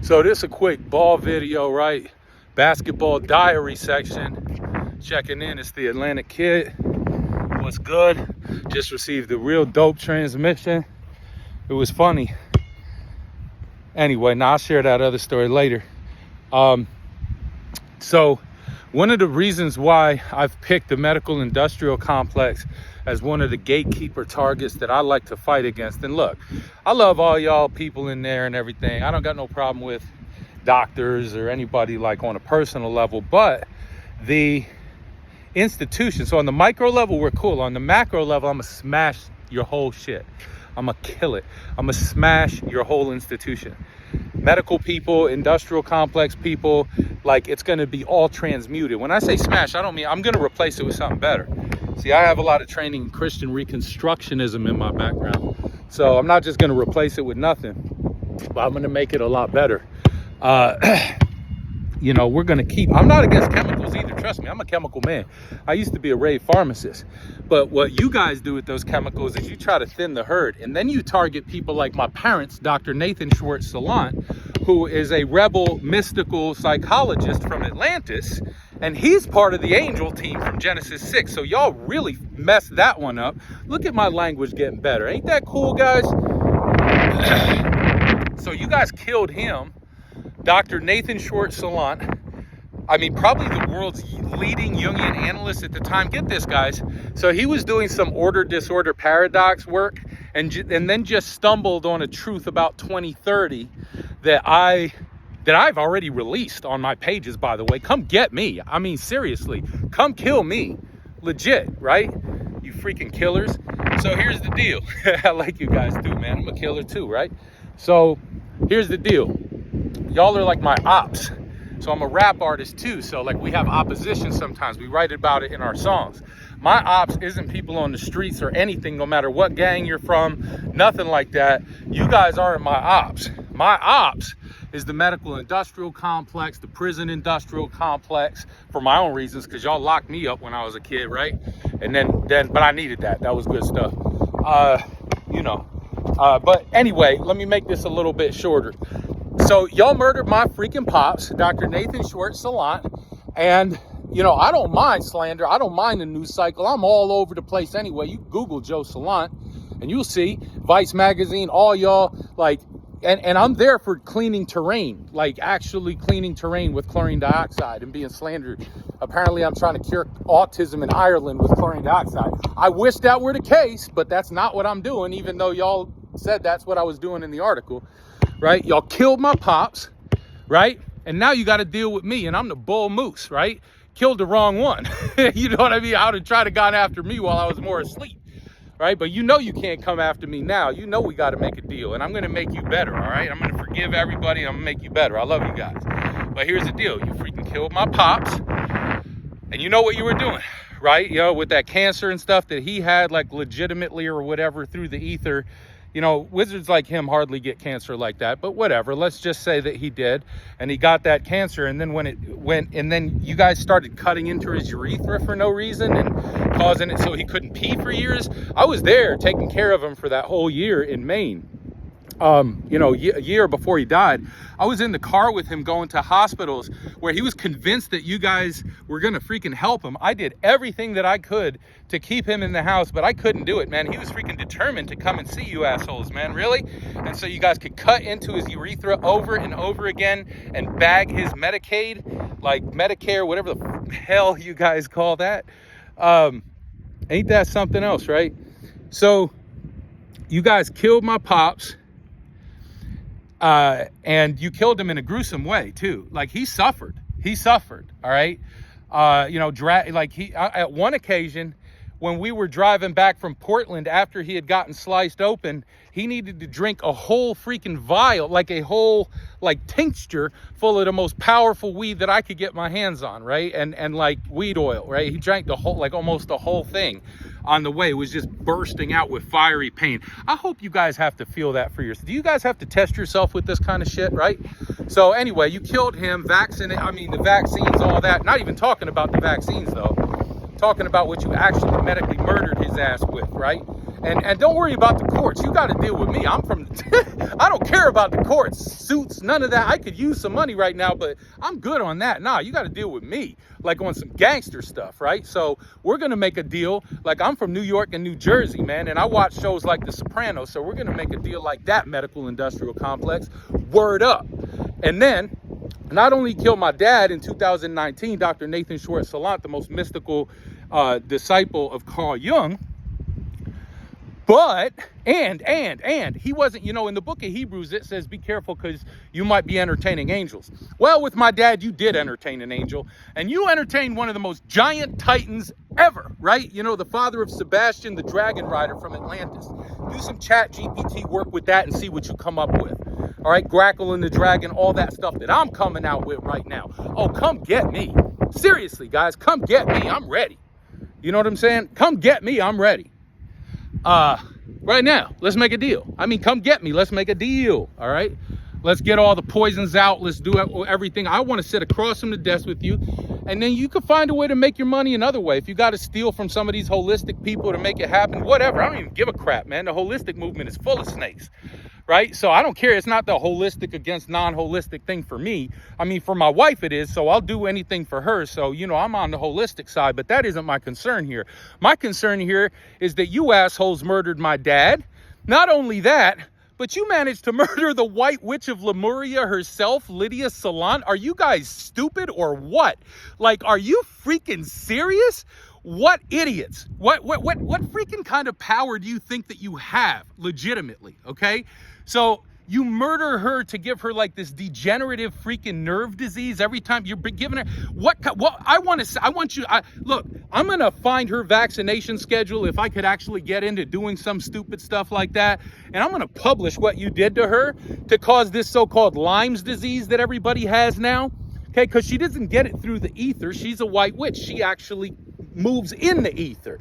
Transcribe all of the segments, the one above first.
So this is a quick ball video, right? Basketball diary section. Checking in, it's the Atlantic Kid. What's good? Just received a real dope transmission. It was funny. Anyway, now I'll share that other story later. So one of the reasons why I've picked the medical industrial complex as one of the gatekeeper targets that I like to fight against. And look, I love all y'all people in there and everything. I don't got no problem with doctors or anybody like on a personal level, but the institution. So on the micro level, we're cool. On the macro level, I'm gonna smash your whole shit. I'm gonna kill it. I'm gonna smash your whole institution. Medical people, industrial complex people, like it's gonna be all transmuted. When I say smash, I don't mean I'm gonna replace it with something better. See, I have a lot of training in Christian Reconstructionism in my background. So I'm not just gonna replace it with nothing, but I'm gonna make it a lot better. You know, we're going to keep, I'm not against chemicals either. Trust me, I'm a chemical man. I used to be a rave pharmacist. But what you guys do with those chemicals is you try to thin the herd. And then you target people like my parents, Dr. Nathan Schwartz Salant, who is a rebel mystical psychologist from Atlantis. And he's part of the angel team from Genesis 6. So y'all really messed that one up. Look at my language getting better. Ain't that cool, guys? So you guys killed him. Dr. Nathan Schwartz Salant, I mean, probably the world's leading Jungian analyst at the time. Get this, guys. So he was doing some order-disorder paradox work and then just stumbled on a truth about 2030 that I've already released on my pages, by the way. Come get me. I mean, seriously, come kill me. Legit, right? You freaking killers. So here's the deal. I like you guys too, man. I'm a killer too, right? So here's the deal. Y'all are like my ops. So I'm a rap artist too. So like we have opposition sometimes. We write about it in our songs. My ops isn't people on the streets or anything, no matter what gang you're from, nothing like that. You guys aren't my ops. My ops is the medical industrial complex, the prison industrial complex, for my own reasons, because y'all locked me up when I was a kid, right? And then but I needed that. That was good stuff. But anyway, let me make this a little bit shorter. So y'all murdered my freaking pops, Dr. Nathan Schwartz Salant, and you know, I don't mind slander. I don't mind the news cycle. I'm all over the place anyway. You Google Joe Salant and you'll see Vice magazine, all y'all, like, and I'm there for cleaning terrain, like actually cleaning terrain with chlorine dioxide and being slandered. Apparently I'm trying to cure autism in Ireland with chlorine dioxide. I wish that were the case, but that's not what I'm doing, even though y'all said that's what I was doing in the article. Right? Y'all killed my pops, right? And now you got to deal with me, and I'm the bull moose, right? Killed the wrong one. You know what I mean? I would have tried to gone after me while I was more asleep, right? But you know you can't come after me now. You know we got to make a deal, and I'm going to make you better, all right? I'm going to forgive everybody, and I'm going to make you better. I love you guys. But here's the deal. You freaking killed my pops, and you know what you were doing, right? You know, with that cancer and stuff that he had, like legitimately or whatever through the ether. You know, wizards like him hardly get cancer like that, but whatever. Let's just say that he did, and he got that cancer, and then when it went, and then you guys started cutting into his urethra for no reason and causing it so he couldn't pee for years. I was there taking care of him for that whole year in Maine. You know, a year before he died, I was in the car with him going to hospitals where he was convinced that you guys were going to freaking help him. I did everything that I could to keep him in the house, but I couldn't do it, man. He was freaking determined to come and see you assholes, man, really? And so you guys could cut into his urethra over and over again and bag his Medicaid, like Medicare, whatever the hell you guys call that. Ain't that something else, right? So you guys killed my pops. And you killed him in a gruesome way too. Like he suffered, all right. You know, at one occasion when we were driving back from Portland after he had gotten sliced open, he needed to drink a whole freaking vial, like a whole like tincture full of the most powerful weed that I could get my hands on, right? And like weed oil, right? He drank the whole, like almost the whole thing on the way. It was just bursting out with fiery pain. I hope you guys have to feel that for yourself. Do you guys have to test yourself with this kind of shit, right? So anyway, you killed him, the vaccines, all that. Not even talking about the vaccines though. Talking about what you actually medically murdered his ass with, right? And don't worry about the courts. You got to deal with me. I'm from, I don't care about the courts, suits, none of that. I could use some money right now, but I'm good on that. Nah, you got to deal with me, like on some gangster stuff, right? So we're going to make a deal. Like, I'm from New York and New Jersey, man, and I watch shows like The Sopranos. So we're going to make a deal like that medical industrial complex. Word up. And then, not only killed my dad in 2019, Dr. Nathan Schwartz Salant, the most mystical disciple of Carl Jung, but, and he wasn't, you know, in the book of Hebrews, it says, be careful because you might be entertaining angels. Well, with my dad, you did entertain an angel, and you entertained one of the most giant titans ever, right? You know, the father of Sebastian, the dragon rider from Atlantis. Do some chat GPT work with that and see what you come up with. All right, Grackle and the dragon, all that stuff that I'm coming out with right now. Oh, come get me. Seriously, guys, come get me. I'm ready. You know what I'm saying? Come get me. I'm ready. Right now, let's make a deal. I mean, come get me. Let's make a deal. All right. Let's get all the poisons out. Let's do everything. I want to sit across from the desk with you. And then you can find a way to make your money another way. If you got to steal from some of these holistic people to make it happen, whatever. I don't even give a crap, man. The holistic movement is full of snakes. Right? So I don't care. It's not the holistic against non-holistic thing for me. I mean, for my wife it is, so I'll do anything for her. So, you know, I'm on the holistic side, but that isn't my concern here. My concern here is that you assholes murdered my dad. Not only that, but you managed to murder the White Witch of Lemuria herself, Lydia Salant. Are you guys stupid or what? Like, are you freaking serious? What idiots? What freaking kind of power do you think that you have legitimately? Okay. So you murder her to give her like this degenerative freaking nerve disease every time you're giving her what I want you, look, I'm going to find her vaccination schedule if I could actually get into doing some stupid stuff like that. And I'm going to publish what you did to her to cause this so-called Lyme's disease that everybody has now. Okay. Cause she doesn't get it through the ether. She's a white witch. She actually moves in the ether.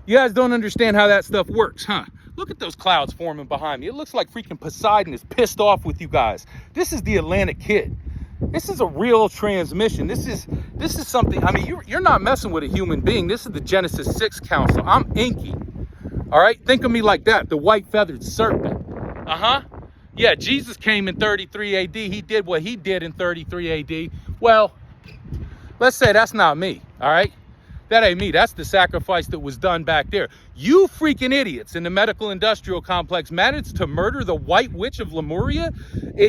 You guys don't understand how that stuff works, huh? Look at those clouds forming behind me. It looks like freaking Poseidon is pissed off with you guys. This is the Atlantic Kid. This is a real transmission. This is something. I mean, you're not messing with a human being. This is the Genesis 6 council. I'm Inky. All right? Think of me like that, the white feathered serpent. Uh-huh. Yeah, Jesus came in 33 AD. He did what he did in 33 AD. Well, let's say that's not me, all right? That ain't me. That's the sacrifice that was done back there. You freaking idiots in the medical industrial complex managed to murder the White Witch of Lemuria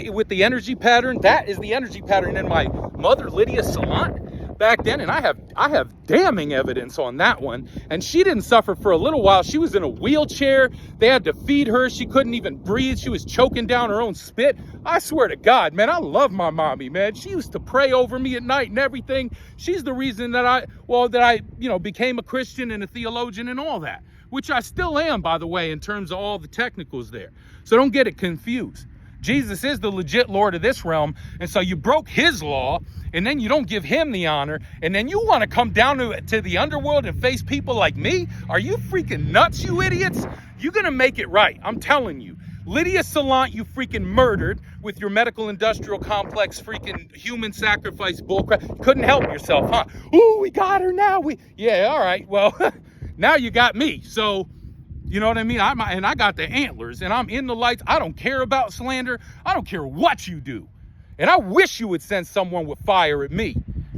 with the energy pattern. That is the energy pattern in my mother, Lydia Salant, back then. And I have damning evidence on that one. And she didn't suffer for a little while. She was in a wheelchair. They had to feed her. She couldn't even breathe. She was choking down her own spit. I swear to God, man, I love my mommy, man. She used to pray over me at night and everything. She's the reason that I became a Christian and a theologian and all that, which I still am, by the way, in terms of all the technicals there. So don't get it confused. Jesus is the legit Lord of this realm. And so you broke his law, and then you don't give him the honor. And then you want to come down to the underworld and face people like me? Are you freaking nuts, you idiots? You're going to make it right. I'm telling you. Lydia Salant, you freaking murdered with your medical industrial complex freaking human sacrifice bullcrap. Couldn't help yourself, huh? Ooh, we got her now. Yeah, all right. Well, now you got me. So, you know what I mean? I got the antlers and I'm in the lights. I don't care about slander. I don't care what you do. And I wish you would send someone with fire at me.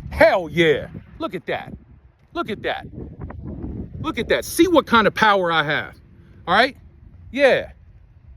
Hell yeah. Look at that. Look at that. Look at that. See what kind of power I have. All right? Yeah.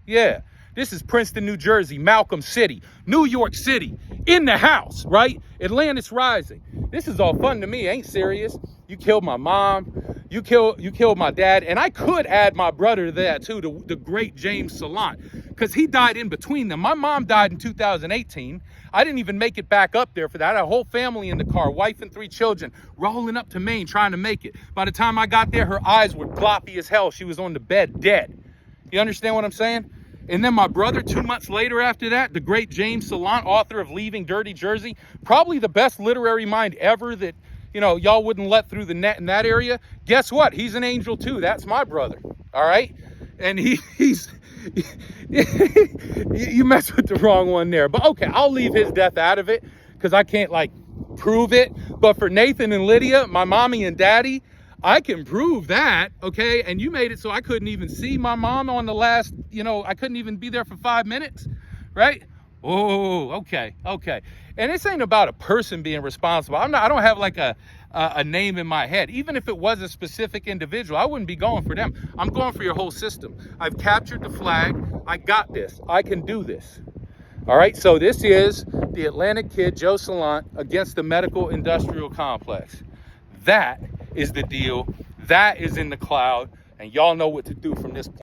Yeah. This is Princeton, New Jersey, Malcolm City, New York City, in the house, right? Atlantis rising. This is all fun to me. Ain't serious. You killed my mom. You killed my dad. And I could add my brother to that too, the great James Salant, because he died in between them. My mom died in 2018. I didn't even make it back up there for that. I had a whole family in the car, wife and 3 children, rolling up to Maine trying to make it. By the time I got there, her eyes were gloppy as hell. She was on the bed dead. You understand what I'm saying? And then my brother, 2 months later after that, the great James Salant, author of Leaving Dirty Jersey, probably the best literary mind ever that, you know, y'all wouldn't let through the net in that area. Guess what? He's an angel too. That's my brother. All right. And he's, you messed with the wrong one there. But okay, I'll leave his death out of it because I can't like prove it. But for Nathan and Lydia, my mommy and daddy, I can prove that, okay? And you made it so I couldn't even see my mom on the last, I couldn't even be there for 5 minutes, right? Oh, okay. And this ain't about a person being responsible. I don't have like a name in my head. Even if it was a specific individual, I wouldn't be going for them. I'm going for your whole system. I've captured the flag. I got this. I can do this. All right, so this is the Atlantic Kid, Joe Salant, against the medical industrial complex. That is the deal. That is in the cloud, and y'all know what to do from this point.